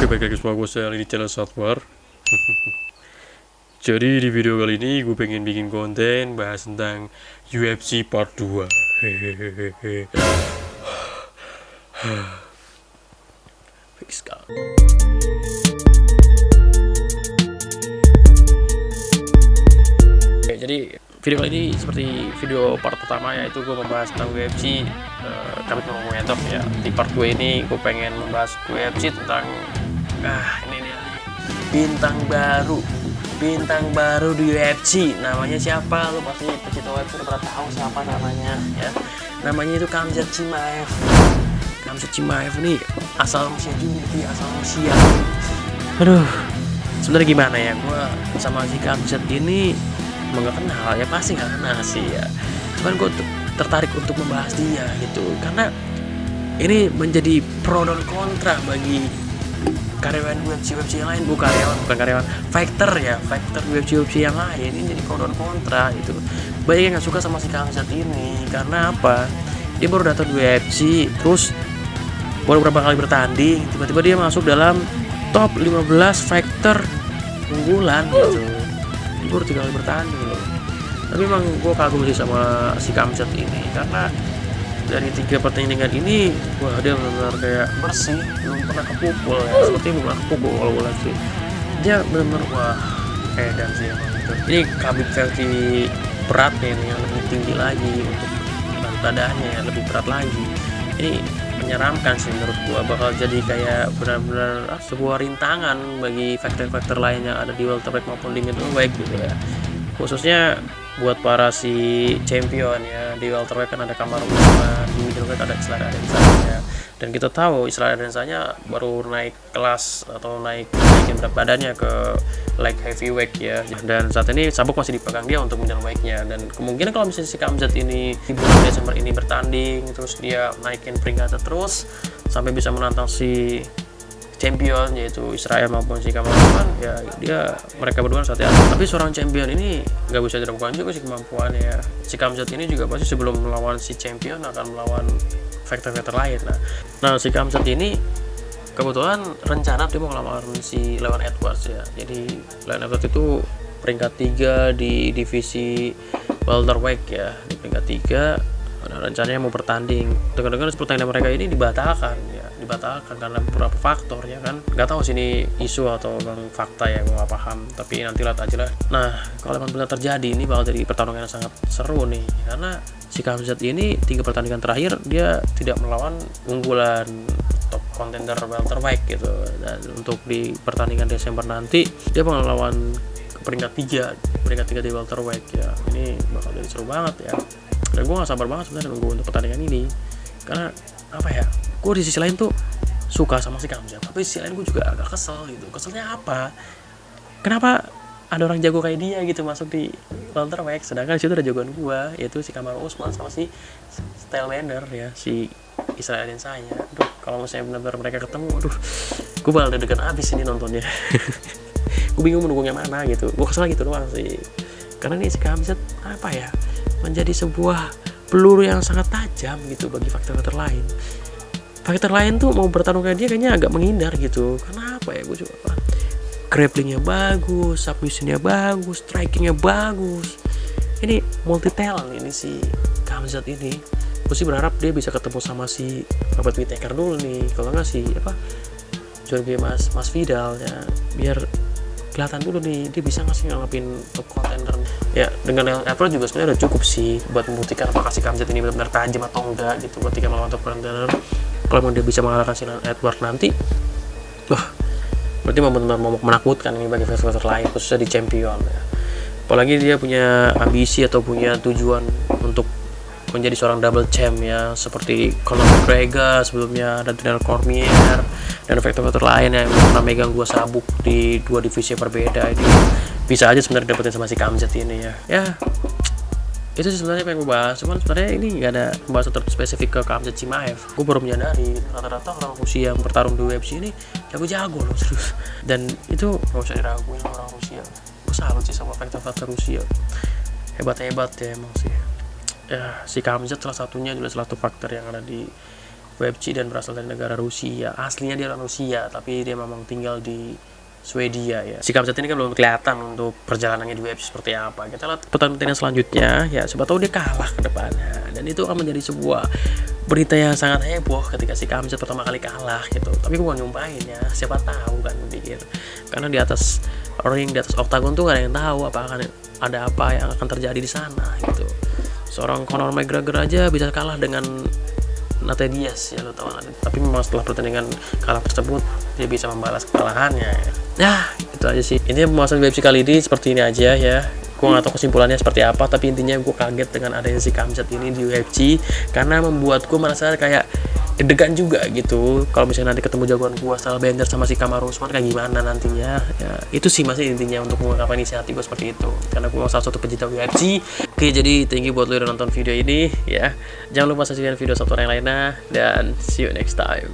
Oke, baik lagi semua, gue Sally di channel Software. Jadi di video kali ini gue pengen bikin konten bahas tentang UFC Part 2. Hehehe. Fix kali. Oke, jadi video kali ini seperti video part pertama, yaitu gue membahas tentang UFC Khabib Nurmagomedov ya. Di part 2 ini gue pengen membahas UFC tentang ini nih, bintang baru di UFC. Namanya siapa? Lu pasti pecinta UFC udah pernah tahu siapa namanya ya. Namanya itu Khamzat Chimaev. Khamzat Chimaev nih asal Rusia juga, asal Rusia. Aduh, sebenarnya gimana ya, gue sama si Khamzat ini nggak kenal ya, pasti nggak kenal sih ya. Cuman gue tertarik untuk membahas dia gitu, karena ini menjadi pro dan kontra bagi karyawan UFC yang lain, bukan karyawan fighter UFC yang lain. Ini jadi pro dan kontra itu. Banyak yang nggak suka sama si Khamzat ini karena apa? Dia baru datang di UFC, terus baru beberapa kali bertanding, tiba-tiba dia masuk dalam top 15 fighter unggulan gitu. Dia baru 3 kali bertanding loh. Tapi emang gue kagum sih sama si Khamzat ini, karena dari 3 pertandingan ini, wah dia benar-benar kayak bersih, belum pernah kepukul ya. Seperti belum pernah kepukul kalau gue lihat sih. Dia benar-benar wah edan sih emang gitu. Ini Khabib versi berat nih, yang lebih tinggi lagi untuk dadanya ya, lebih berat lagi. Ini menyeramkan sih menurut gua, bakal jadi kayak benar-benar sebuah rintangan bagi faktor-faktor lain yang ada di welterweight maupun di middleweight gitu ya. Khususnya buat para si champion ya, di welterweight kan ada Kamaru Usman, di middleweight ada Israel Adesanya. Dan kita tahu Israel Adesanya baru naik kelas atau naikin berat badannya ke light heavyweight ya. Dan saat ini sabuk masih dipegang dia untuk middleweight-nya, dan kemungkinan kalau misalnya si Khamzat ini di bulan Desember ini bertanding, terus dia naikin peringkatnya terus sampai bisa menantang si champion yaitu Israel maupun si Kamaru Usman ya, mereka berdua saat ya. Tapi seorang champion ini nggak bisa diragukan juga sih kemampuannya ya. Si Khamzat ini juga pasti sebelum melawan si champion akan melawan fighter-fighter lain. Nah si Khamzat ini kebetulan rencana dia mau ngelawan si Leon Edwards ya. Jadi Leon Edwards itu peringkat 3 di divisi welterweight ya, di peringkat 3. Nah, rencananya mau bertanding. Dengar-dengar pertandingan mereka ini dibatalkan karena beberapa faktor ya kan. Nggak tahu sih ini isu atau bang fakta ya, gue nggak paham. Tapi nanti lihat aja lah. Nah kalau memang benar terjadi, ini bakal jadi pertarungan yang sangat seru nih, karena si Khamzat ini 3 pertandingan terakhir dia tidak melawan unggulan top contender welterweight gitu. Dan untuk di pertandingan Desember nanti dia bakal melawan peringkat 3 di welterweight ya. Ini bakal jadi seru banget ya. Dan gue gak sabar banget sebenarnya nunggu untuk pertandingan ini, karena apa ya, gue di sisi lain tuh suka sama si Khamzat, tapi di sisi lain gue juga agak kesel gitu. Keselnya apa? Kenapa ada orang jago kayak dia gitu masuk di welterweight, sedangkan di situ ada jagoan gue, yaitu si Kamaru Usman sama si Stylebender ya, si Israel Adesanya. Aduh, kalau misalnya benar-benar mereka ketemu, aduh, gue bakal deg-degan abis ini nontonnya. Gue bingung mendukungnya mana gitu. Gue kesel gitu doang sih, karena nih si Khamzat apa ya, menjadi sebuah peluru yang sangat tajam gitu bagi faktor-faktor lain. Faktor lain tuh mau bertarung kayak dia kayaknya agak menghindar gitu. Kenapa ya? Gue juga grapplingnya bagus, submissionnya bagus, strikingnya bagus. Ini multi talent ini si Khamzat ini. Gue sih berharap dia bisa ketemu sama si Robert Whittaker dulu nih, kalau nggak si Jorge Masvidal ya, biar kelihatan dulu nih dia bisa nggak sih ngalapin top contender ya. Dengan Leon Edwards juga sebenarnya udah cukup sih buat membuktikan apakah si Khamzat ini benar-benar tajam atau enggak gitu ketika melawan top contender. Kalau memang dia bisa mengalahkan si Leon Edwards nanti, wah berarti benar-benar mau menakutkan ini bagi fighter lain, khususnya di champion ya. Apalagi dia punya ambisi atau punya tujuan untuk menjadi seorang double champ ya, seperti Conor McGregor sebelumnya, dan Daniel Cormier dan faktor-faktor lain yang pernah megang 2 sabuk di 2 divisi yang berbeda. Ini bisa aja sebenarnya dapetin sama si Khamzat ini ya. Ya itu sih sebenarnya yang gue bahas, cuman sebenarnya ini nggak ada pembahasan spesifik ke Khamzat Chimaev. Gue baru menyadari rata-rata orang Rusia yang bertarung di UFC ini jago-jago loh serius, dan itu nggak usah diraguin orang Rusia. Gue salut sih sama faktor-faktor Rusia, hebat-hebat ya emang sih ya. Si Khamzat salah satunya juga salah satu faktor yang ada di UFC dan berasal dari negara Rusia. Aslinya dia orang Rusia, tapi dia memang tinggal di Swedia ya. Si Khamzat ini kan belum kelihatan untuk perjalanannya di UFC seperti apa. Kita lihat pertandingan selanjutnya ya, siapa tahu dia kalah ke depannya. Dan itu akan menjadi sebuah berita yang sangat heboh ketika si Khamzat pertama kali kalah gitu. Tapi gue gak nyumpahin ya, siapa tahu kan pikir. Karena di atas ring, di atas oktagon tuh gak ada yang tahu apakah ada apa yang akan terjadi di sana gitu. Seorang Conor McGregor aja bisa kalah dengan Nate Diaz ya, lo tau kan. Tapi memang setelah pertandingan kalah tersebut dia bisa membalas kekalahannya ya. Nah itu aja sih, ini pembahasan UFC kali ini seperti ini aja ya. Gue gak tahu kesimpulannya seperti apa, tapi intinya gue kaget dengan adanya si Khamzat ini di UFC karena membuat gue merasa kayak deg-degan juga gitu. Kalau misalnya nanti ketemu jagoan gue Stylebender sama si Kamaru Usman kayak gimana nantinya ya. Itu sih masih intinya untuk mengungkapkan isi hati gue seperti itu, karena gue salah satu pecinta UFC. Oke, jadi thank you buat lo yang nonton video ini ya. Jangan lupa saksikan video satu orang yang lainnya, dan see you next time.